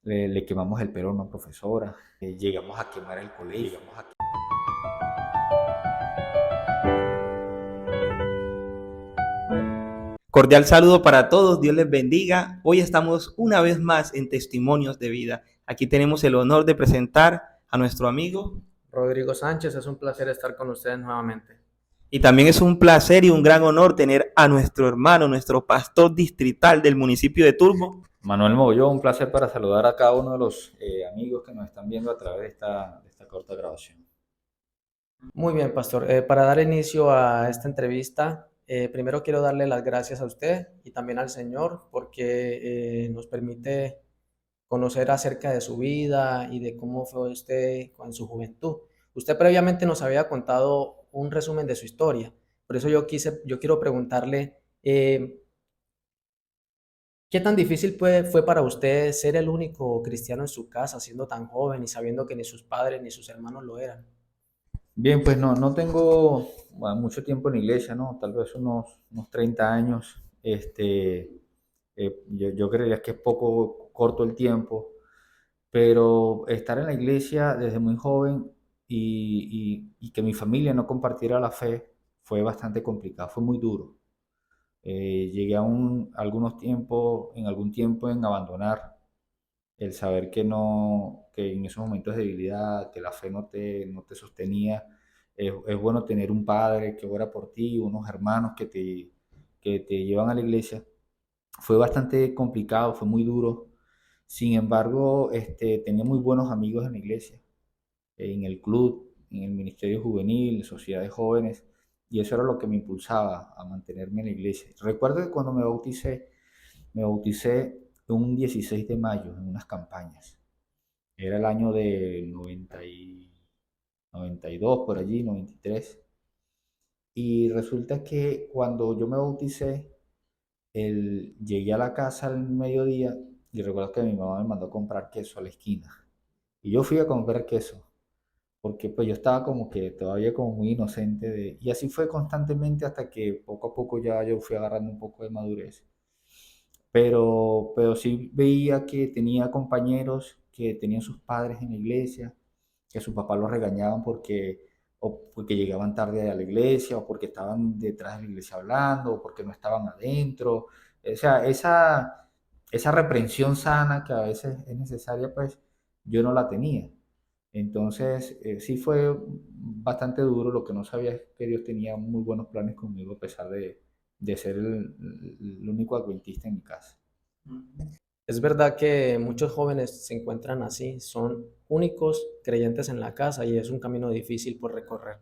le quemamos el pelo a una profesora, llegamos a quemar el colegio. Cordial saludo para todos, Dios les bendiga. Hoy estamos una vez más en Testimonios de Vida. Aquí tenemos el honor de presentar a nuestro amigo. Rodrigo Sánchez, es un placer estar con ustedes nuevamente. Y también es un placer y un gran honor tener a nuestro hermano, nuestro pastor distrital del municipio de Turbo. Manuel Mogollón, un placer para saludar a cada uno de los amigos que nos están viendo a través de esta corta grabación. Muy bien, pastor. Para dar inicio a esta entrevista, primero quiero darle las gracias a usted y también al Señor porque nos permite conocer acerca de su vida y de cómo fue usted en su juventud. Usted previamente nos había contado un resumen de su historia, por eso yo quiero preguntarle, ¿qué tan difícil fue para usted ser el único cristiano en su casa, siendo tan joven y sabiendo que ni sus padres ni sus hermanos lo eran? Bien, pues no tengo mucho tiempo en la iglesia, ¿no? Tal vez unos 30 años. Yo creería que es poco corto el tiempo, pero estar en la iglesia desde muy joven y que mi familia no compartiera la fe fue bastante complicado, fue muy duro. Llegué a en algún tiempo en abandonar el saber que no, que en esos momentos de debilidad, que la fe no te sostenía. Es bueno tener un padre que ora por ti, unos hermanos que te llevan a la iglesia. Fue bastante complicado, fue muy duro. Sin embargo, tenía muy buenos amigos en la iglesia, en el club, en el ministerio juvenil, sociedad de jóvenes, y eso era lo que me impulsaba a mantenerme en la iglesia. Recuerdo que cuando me bauticé un 16 de mayo en unas campañas. Era el año de 92 por allí, 93. Y resulta que cuando yo me bauticé, llegué a la casa al mediodía y recuerdo que mi mamá me mandó a comprar queso a la esquina. Y yo fui a comprar queso, porque pues yo estaba como que todavía como muy inocente y así fue constantemente hasta que poco a poco ya yo fui agarrando un poco de madurez. Pero sí veía que tenía compañeros que tenían sus padres en la iglesia, que sus papás los regañaban o porque llegaban tarde a la iglesia, o porque estaban detrás de la iglesia hablando, o porque no estaban adentro. O sea, esa reprensión sana que a veces es necesaria, pues yo no la tenía. Entonces, sí fue bastante duro. Lo que no sabía es que Dios tenía muy buenos planes conmigo, a pesar de ser el único adventista en mi casa. Es verdad que muchos jóvenes se encuentran así, son únicos creyentes en la casa y es un camino difícil por recorrer.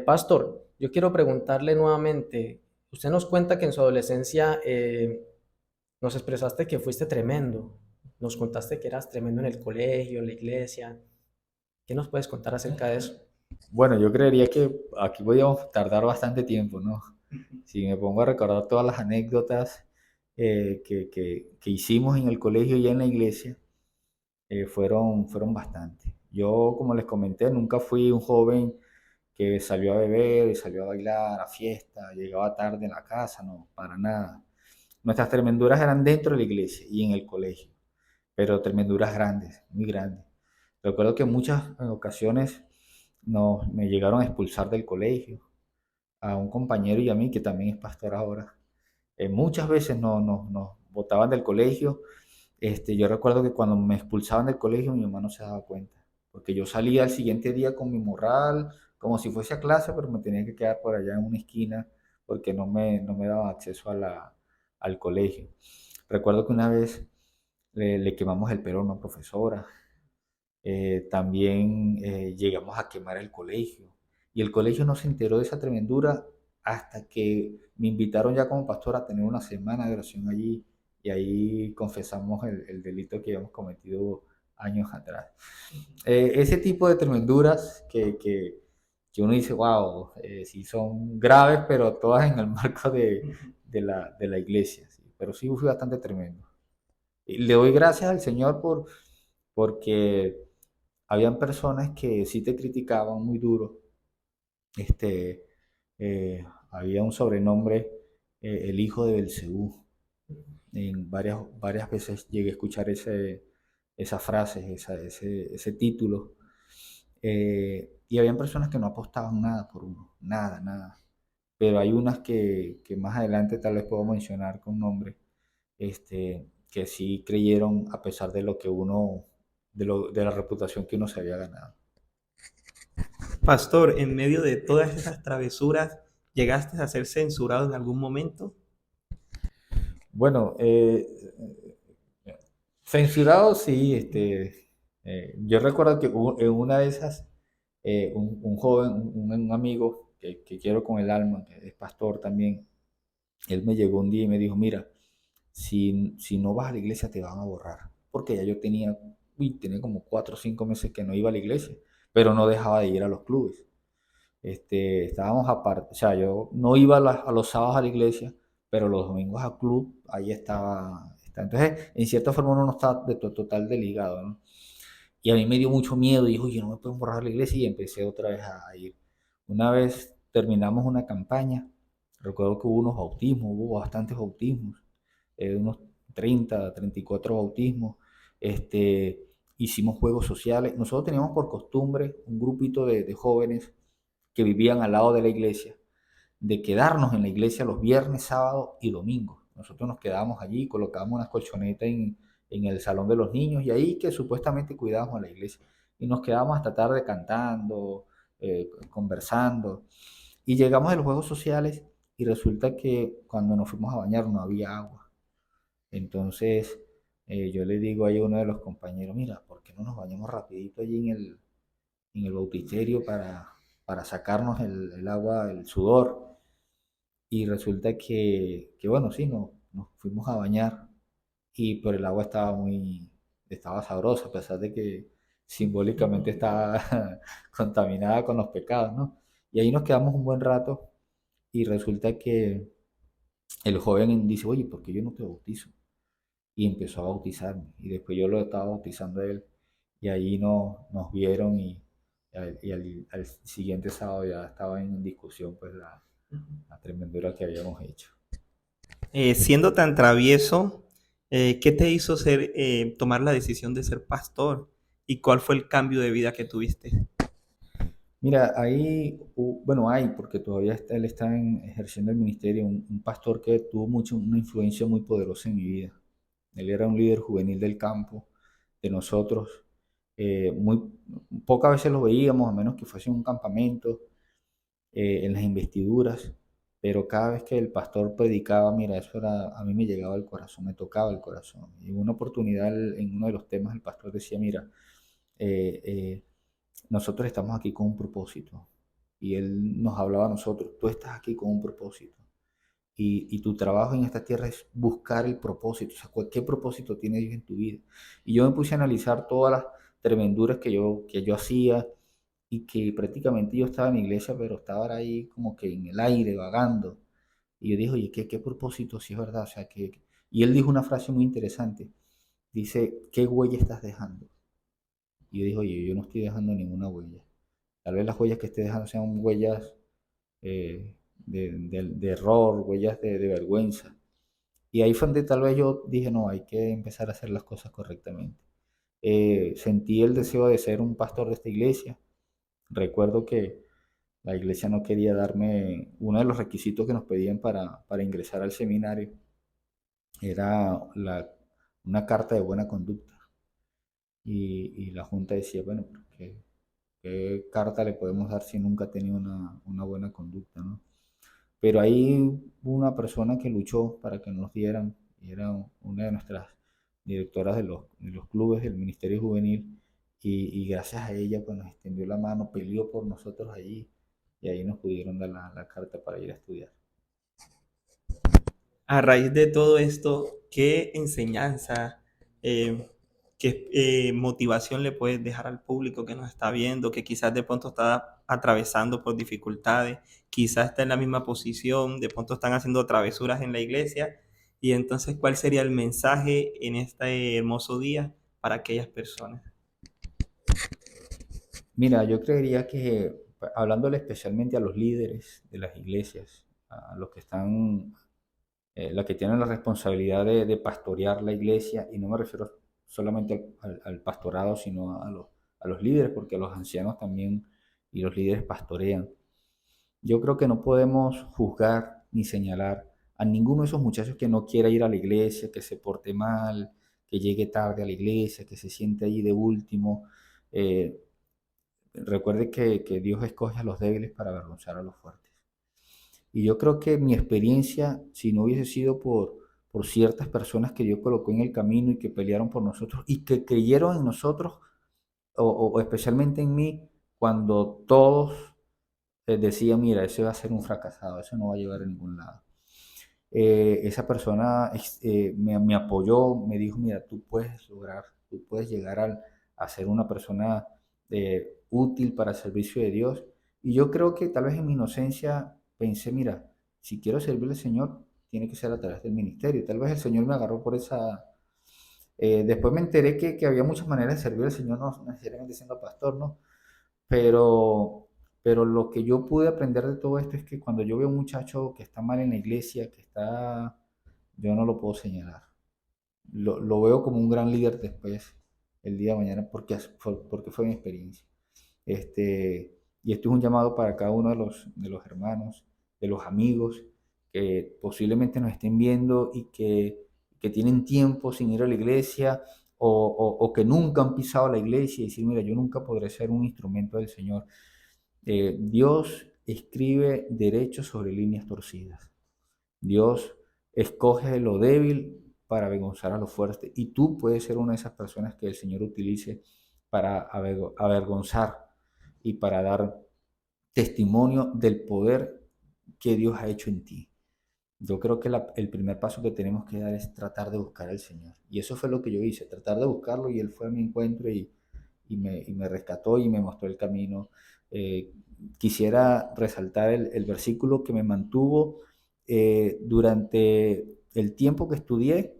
Pastor, yo quiero preguntarle nuevamente, usted nos cuenta que en su adolescencia nos expresaste que fuiste tremendo, nos contaste que eras tremendo en el colegio, en la iglesia. ¿Qué nos puedes contar acerca de eso? Bueno, yo creería que aquí podíamos tardar bastante tiempo, ¿no? Si me pongo a recordar todas las anécdotas que hicimos en el colegio y en la iglesia, fueron bastante. Yo, como les comenté, nunca fui un joven que salió a beber y salió a bailar, a fiesta, llegaba tarde en la casa, no, para nada. Nuestras tremenduras eran dentro de la iglesia y en el colegio, pero tremenduras grandes, muy grandes. Recuerdo que en muchas ocasiones me llegaron a expulsar del colegio, a un compañero y a mí, que también es pastor ahora. Muchas veces nos botaban del colegio. Yo recuerdo que cuando me expulsaban del colegio mi mamá no se daba cuenta, porque yo salía al siguiente día con mi morral, como si fuese a clase, pero me tenía que quedar por allá en una esquina porque no me daba acceso al colegio. Recuerdo que una vez le quemamos el pelo a una profesora. También llegamos a quemar el colegio. Y el colegio no se enteró de esa tremendura hasta que me invitaron ya como pastor a tener una semana de oración allí. Y ahí confesamos el delito que habíamos cometido años atrás. Ese tipo de tremenduras que uno dice, wow, sí son graves, pero todas en el marco de la iglesia. ¿Sí? Pero sí fue bastante tremendo. Y le doy gracias al Señor porque habían personas que sí te criticaban muy duro. Este, Había un sobrenombre, el hijo de Belcebú. Varias veces llegué a escuchar esas frases, ese título. Y habían personas que no apostaban nada por uno, nada, nada. Pero hay unas que más adelante tal vez puedo mencionar con nombre, que sí creyeron a pesar de lo que uno, de la reputación que uno se había ganado. Pastor, en medio de todas esas travesuras, ¿llegaste a ser censurado en algún momento? Bueno, censurado sí, yo recuerdo que en una de esas, un joven, un amigo que quiero con el alma, que es pastor también, él me llegó un día y me dijo, mira, si no vas a la iglesia te van a borrar. Porque ya yo tenía como 4 o 5 meses que no iba a la iglesia, pero no dejaba de ir a los clubes. Estábamos aparte, o sea, yo no iba a los sábados a la iglesia, pero los domingos a club, ahí estaba. Entonces, en cierta forma uno no está total desligado, ¿no? Y a mí me dio mucho miedo, y dijo, oye, no me pueden borrar la iglesia, y empecé otra vez a ir. Una vez terminamos una campaña, recuerdo que hubo bastantes bautismos, unos 34 bautismos. Hicimos juegos sociales. Nosotros teníamos por costumbre un grupito de jóvenes que vivían al lado de la iglesia, de quedarnos en la iglesia los viernes, sábados y domingos. Nosotros nos quedábamos allí, colocábamos unas colchonetas en el salón de los niños y ahí que supuestamente cuidábamos a la iglesia. Y nos quedábamos hasta tarde cantando, conversando. Y llegamos a los juegos sociales y resulta que cuando nos fuimos a bañar no había agua. Entonces yo le digo ahí a uno de los compañeros, mira, ¿por qué no nos bañamos rapidito allí en el bautisterio para sacarnos el agua, el sudor? Y resulta que bueno, sí, nos fuimos a bañar, pero el agua estaba sabrosa, a pesar de que simbólicamente estaba contaminada con los pecados, ¿no? Y ahí nos quedamos un buen rato y resulta que el joven dice, oye, ¿por qué yo no te bautizo? Y empezó a bautizarme. Y después yo lo estaba bautizando a él. Y ahí nos vieron y al siguiente sábado ya estaba en discusión pues la tremendura que habíamos hecho. Siendo tan travieso, ¿qué te hizo tomar la decisión de ser pastor? ¿Y cuál fue el cambio de vida que tuviste? Mira, bueno, porque todavía él está ejerciendo el ministerio, un pastor que tuvo una influencia muy poderosa en mi vida. Él era un líder juvenil del campo, de nosotros. Muy pocas veces lo veíamos, a menos que fuese un campamento, en las investiduras, pero cada vez que el pastor predicaba, mira, a mí me llegaba al corazón, me tocaba el corazón. Y en una oportunidad, en uno de los temas, el pastor decía, mira, eh, eh, nosotros estamos aquí con un propósito. Y él nos hablaba a nosotros, tú estás aquí con un propósito. Y tu trabajo en esta tierra es buscar el propósito, o sea, ¿qué propósito tiene Dios en tu vida? Y yo me puse a analizar todas las tremenduras que yo hacía y que prácticamente yo estaba en la iglesia, pero estaba ahí como que en el aire, vagando. Y yo dije, oye, ¿qué propósito? Si es verdad, o sea, Y él dijo una frase muy interesante, dice, ¿qué huella estás dejando? Y yo dije, oye, yo no estoy dejando ninguna huella. Tal vez las huellas que esté dejando sean huellas de error, huellas de vergüenza. Y ahí fue donde tal vez yo dije, no, hay que empezar a hacer las cosas correctamente. Sentí el deseo de ser un pastor de esta iglesia. Recuerdo que la iglesia no quería darme, uno de los requisitos que nos pedían para ingresar al seminario era una carta de buena conducta. Y la junta decía, bueno, ¿qué carta le podemos dar si nunca ha tenido una buena conducta, ¿no? Pero ahí hubo una persona que luchó para que nos dieran, y era una de nuestras directoras de los clubes del Ministerio Juvenil, y gracias a ella pues nos extendió la mano, peleó por nosotros allí, y ahí nos pudieron dar la carta para ir a estudiar. A raíz de todo esto, ¿qué enseñanza, qué motivación le puedes dejar al público que nos está viendo, que quizás de pronto está atravesando por dificultades, quizás está en la misma posición, de pronto están haciendo travesuras en la iglesia? Y entonces, ¿cuál sería el mensaje en este hermoso día para aquellas personas? Mira, yo creería que, hablándole especialmente a los líderes de las iglesias, a los que están, los que tienen la responsabilidad de pastorear la iglesia, y no me refiero solamente al pastorado, sino a los líderes, porque los ancianos también y los líderes pastorean. Yo creo que no podemos juzgar ni señalar a ninguno de esos muchachos que no quiera ir a la iglesia, que se porte mal, que llegue tarde a la iglesia, que se siente allí de último. Eh, Recuerde que Dios escoge a los débiles para avergonzar a los fuertes. Y yo creo que mi experiencia, si no hubiese sido por ciertas personas que Dios colocó en el camino y que pelearon por nosotros y que creyeron en nosotros, o especialmente en mí, cuando todos decían, mira, ese va a ser un fracasado, eso no va a llegar a ningún lado. Esa persona me apoyó, me dijo, mira, tú puedes lograr, tú puedes llegar a ser una persona útil para el servicio de Dios. Y yo creo que tal vez en mi inocencia pensé, mira, si quiero servirle al Señor, tiene que ser a través del ministerio. Tal vez el Señor me agarró por esa... después me enteré que había muchas maneras de servir al Señor, no necesariamente siendo pastor, ¿no? Pero, pero lo que yo pude aprender de todo esto es que cuando yo veo un muchacho que está mal en la iglesia, yo no lo puedo señalar. Lo veo como un gran líder después, el día de mañana, porque fue mi experiencia. Y esto es un llamado para cada uno de los hermanos, de los amigos que posiblemente nos estén viendo y que tienen tiempo sin ir a la iglesia o que nunca han pisado la iglesia y decir, mira, yo nunca podré ser un instrumento del Señor. Dios escribe derechos sobre líneas torcidas. Dios escoge lo débil para avergonzar a lo fuerte. Y tú puedes ser una de esas personas que el Señor utilice para avergonzar y para dar testimonio del poder que Dios ha hecho en ti. Yo creo que el primer paso que tenemos que dar es tratar de buscar al Señor. Y eso fue lo que yo hice, tratar de buscarlo y Él fue a mi encuentro y me rescató y me mostró el camino. Quisiera resaltar el versículo que me mantuvo durante el tiempo que estudié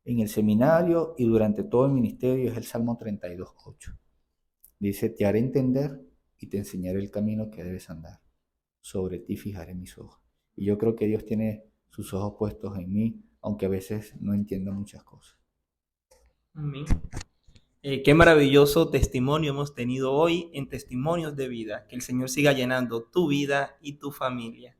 en el seminario y durante todo el ministerio, es el Salmo 32:8. Dice, te haré entender y te enseñaré el camino que debes andar. Sobre ti fijaré mis ojos. Y yo creo que Dios tiene sus ojos puestos en mí, aunque a veces no entiendo muchas cosas. Amén. Qué maravilloso testimonio hemos tenido hoy en Testimonios de Vida. Que el Señor siga llenando tu vida y tu familia.